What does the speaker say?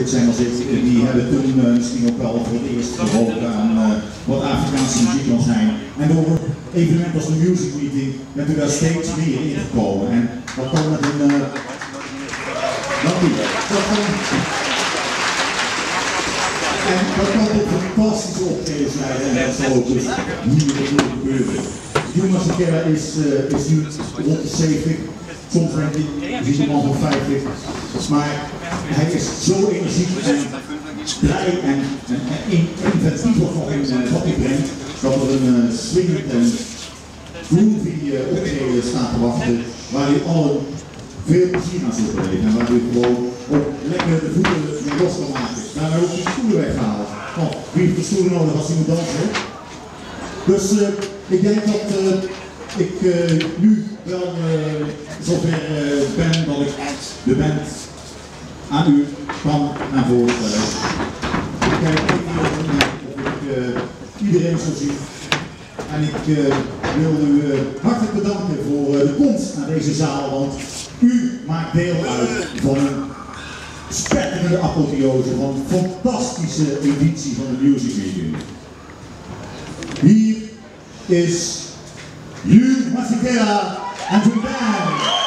Zijn als ik, die hebben toen misschien ook wel voor het eerst gehoord aan wat Afrikaanse muziek kan zijn. En door een evenement als de Music Meeting bent u daar steeds meer in gekomen. En dat kwam met een... En dat kan ook een fantastische optredens leiden en dat zal ook dus hier gebeuren. Juma Sekera is nu rond de 70. Soms denk ik, je ziet hem al van 50, maar hij is zo energiek en blij en inventief wat hij brengt, dat er een swingend en groovy optreden staat te wachten, waar hij allen veel plezier aan zult beleven en waar hij gewoon ook lekker de voeten mee los kan maken. Daarna ook die stoelen weggehaald. Oh, wie heeft de stoelen nodig als hij moet dansen? Dus ik denk dat ik nu wel zover ben dat ik de band aan u kan naar voren stellen. Ik kijk even of ik iedereen zo zie. En ik wil u hartelijk bedanken voor de komst naar deze zaal, want u maakt deel uit van een spetterende apotheose, van een fantastische editie van de Music Meeting. Hier is Juma Sekera and the band.